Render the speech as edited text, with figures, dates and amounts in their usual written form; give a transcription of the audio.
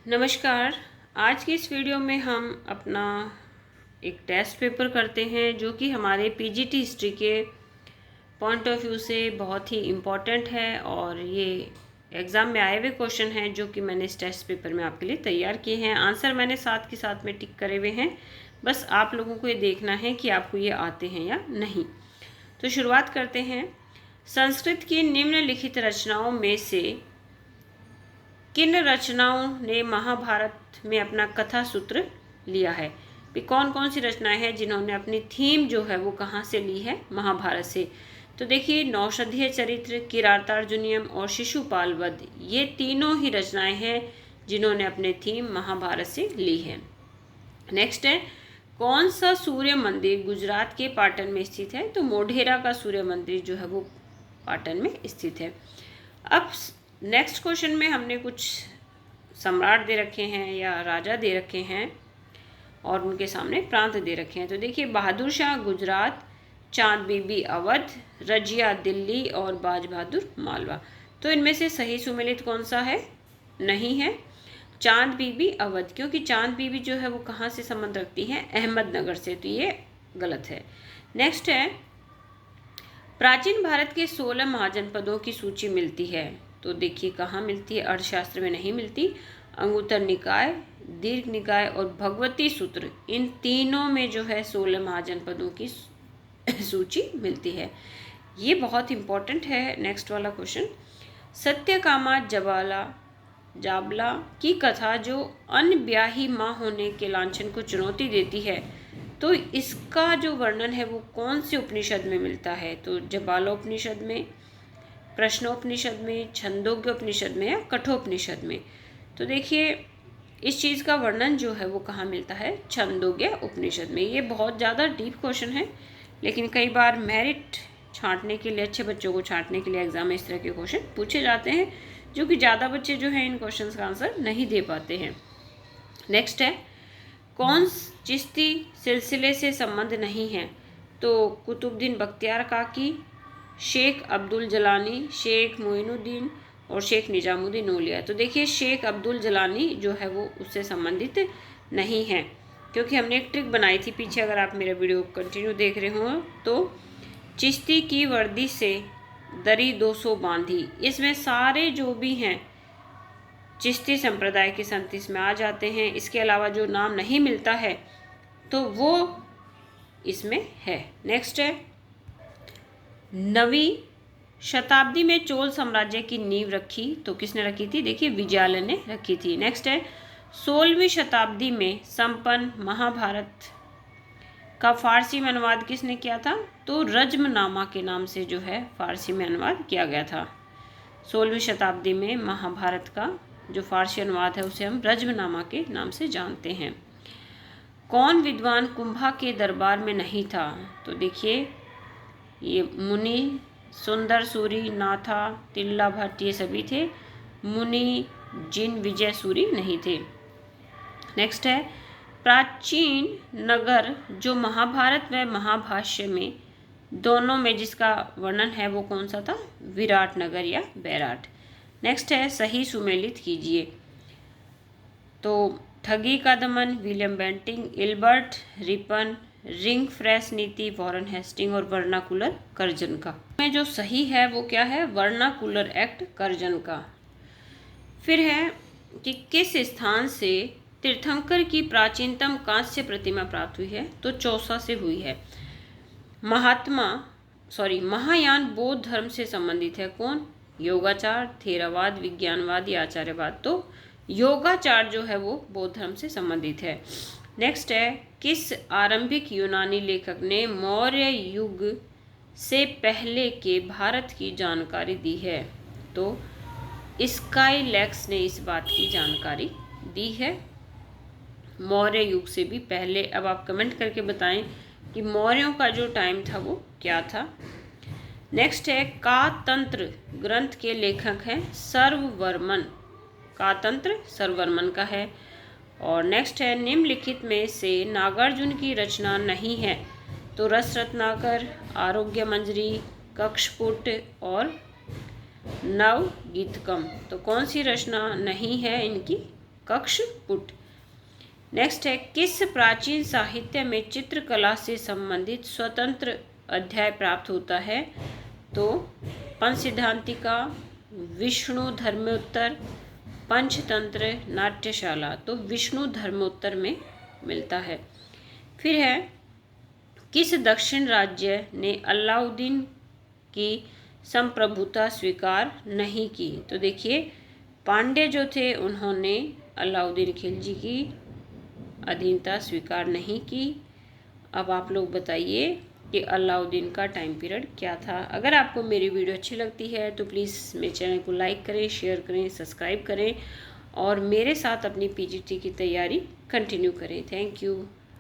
नमस्कार। आज की इस वीडियो में हम अपना एक टेस्ट पेपर करते हैं जो कि हमारे पीजीटी हिस्ट्री के पॉइंट ऑफ व्यू से बहुत ही इम्पॉर्टेंट है और ये एग्ज़ाम में आए हुए क्वेश्चन हैं जो कि मैंने इस टेस्ट पेपर में आपके लिए तैयार किए हैं। आंसर मैंने साथ के साथ में टिक करे हुए हैं, बस आप लोगों को ये देखना है कि आपको ये आते हैं या नहीं। तो शुरुआत करते हैं। संस्कृत की निम्नलिखित रचनाओं में से किन रचनाओं ने महाभारत में अपना कथा सूत्र लिया है? कौन कौन सी रचनाएं हैं जिन्होंने अपनी थीम जो है वो कहाँ से ली है? महाभारत से। तो देखिए, नौषधीय चरित्र, किरातार्जुनीयम और शिशुपाल वध, ये तीनों ही रचनाएं हैं जिन्होंने अपने थीम महाभारत से ली है। नेक्स्ट है, कौन सा सूर्य मंदिर गुजरात के पाटन में स्थित है? तो मोढेरा का सूर्य मंदिर जो है वो पाटन में स्थित है। अब नेक्स्ट क्वेश्चन में हमने कुछ सम्राट दे रखे हैं या राजा दे रखे हैं और उनके सामने प्रांत दे रखे हैं। तो देखिए, बहादुर शाह गुजरात, चांद बीबी अवध, रजिया दिल्ली और बाज बहादुर मालवा। तो इनमें से सही सुमेलित कौन सा है? नहीं है चांद बीबी अवध, क्योंकि चांद बीबी जो है वो कहाँ से संबंध रखती है? अहमदनगर से, तो ये गलत है। नेक्स्ट है, प्राचीन भारत के 16 महाजनपदों की सूची मिलती है। तो देखिए कहाँ मिलती है? अर्थशास्त्र में नहीं मिलती। अंगुत्तर निकाय, दीर्घ निकाय और भगवती सूत्र, इन तीनों में जो है 16 महाजनपदों की सूची मिलती है। ये बहुत इंपॉर्टेंट है। नेक्स्ट वाला क्वेश्चन, सत्यकामा जाबला की कथा जो अनब्याही माँ होने के लांछन को चुनौती देती है, तो इसका जो वर्णन है वो कौन से उपनिषद में मिलता है? तो जबालोपनिषद में, प्रश्नोपनिषद में, छंदोग्योपनिषद में या कठोपनिषद में? तो देखिए, इस चीज़ का वर्णन जो है वो कहाँ मिलता है? छंदोग्य उपनिषद में। ये बहुत ज़्यादा डीप क्वेश्चन है, लेकिन कई बार मेरिट छांटने के लिए, अच्छे बच्चों को छांटने के लिए एग्जाम में इस तरह के क्वेश्चन पूछे जाते हैं, जो कि ज़्यादा बच्चे जो हैं इन क्वेश्चन का आंसर नहीं दे पाते हैं। नेक्स्ट है, कौन चिश्ती सिलसिले से संबंध नहीं है? तो कुतुबुद्दीन बख्तियार काकी, शेख अब्दुल जलानी, शेख मोइनुद्दीन और शेख निजामुद्दीन औलिया। तो देखिए, शेख अब्दुल जलानी जो है वो उससे संबंधित नहीं है, क्योंकि हमने एक ट्रिक बनाई थी पीछे, अगर आप मेरा वीडियो कंटिन्यू देख रहे हो तो, चिश्ती की वर्दी से दरी 200 बांधी। इसमें सारे जो भी हैं चिश्ती संप्रदाय के संत इसमें आ जाते हैं। इसके अलावा जो नाम नहीं मिलता है तो वो इसमें है। नेक्स्ट है, 9वीं शताब्दी में चोल साम्राज्य की नींव रखी, तो किसने रखी थी? देखिए, विजयालय ने रखी थी। नेक्स्ट है, 16वीं शताब्दी में संपन्न महाभारत का फारसी में अनुवाद किसने किया था? तो रज्मनामा के नाम से जो है फारसी में अनुवाद किया गया था। 16वीं शताब्दी में महाभारत का जो फारसी अनुवाद है उसे हम रज्मनामा के नाम से जानते हैं। कौन विद्वान कुंभा के दरबार में नहीं था? तो देखिए, ये मुनि सुंदर सूरी, नाथा, तिल्ला भट्ट, ये सभी थे मुनि, जिन विजय सूरी नहीं थे। नेक्स्ट है, प्राचीन नगर जो महाभारत व महाभाष्य में दोनों में जिसका वर्णन है वो कौन सा था? विराट नगर या बैराट। नेक्स्ट है, सही सुमेलित कीजिए। तो ठगी का दमन, William Bentinck, Ilbert Ripon, ring fresh नीति, वॉरेन हेस्टिंग और वर्नाकुलर कर्जन का। में जो सही है वो क्या है? वर्नाकुलर एक्ट कर्जन का। फिर है कि किस स्थान से तीर्थंकर की प्राचीनतम कांस्य प्रतिमा प्राप्त हुई है? तो चौसा से हुई है। महायान बौद्ध धर्म से संबंधित है। कौन? योगाचार, थेरावाद, विज्ञानवाद या आचार्यवाद? तो योगाचार जो है वो बौद्ध धर्म से संबंधित है। नेक्स्ट है, किस आरंभिक यूनानी लेखक ने मौर्य युग से पहले के भारत की जानकारी दी है? तो स्काईलैक्स ने इस बात की जानकारी दी है, मौर्य युग से भी पहले। अब आप कमेंट करके बताएं कि मौर्यों का जो टाइम था वो क्या था। नेक्स्ट है, कातंत्र ग्रंथ के लेखक हैं सर्ववर्मन। कातंत्र सर्ववर्मन का है। और नेक्स्ट है, निम्नलिखित में से नागार्जुन की रचना नहीं है? तो रस रत्नाकर, आरोग्य मंजरी, कक्षपुट और नवगीतकम। तो कौन सी रचना नहीं है इनकी? कक्ष पुट। नेक्स्ट है, किस प्राचीन साहित्य में चित्रकला से संबंधित स्वतंत्र अध्याय प्राप्त होता है? तो पंचसिद्धांतिका, विष्णु धर्मोत्तर, पंचतंत्र, नाट्यशाला। तो विष्णु धर्मोत्तर में मिलता है। फिर है, किस दक्षिण राज्य ने अलाउद्दीन की संप्रभुता स्वीकार नहीं की? तो देखिए, पांड्य जो थे उन्होंने अलाउद्दीन खिलजी की अधीनता स्वीकार नहीं की। अब आप लोग बताइए कि अलाउद्दीन का टाइम पीरियड क्या था। अगर आपको मेरी वीडियो अच्छी लगती है तो प्लीज़ मेरे चैनल को लाइक करें, शेयर करें, सब्सक्राइब करें और मेरे साथ अपनी पीजीटी की तैयारी कंटिन्यू करें। Thank you.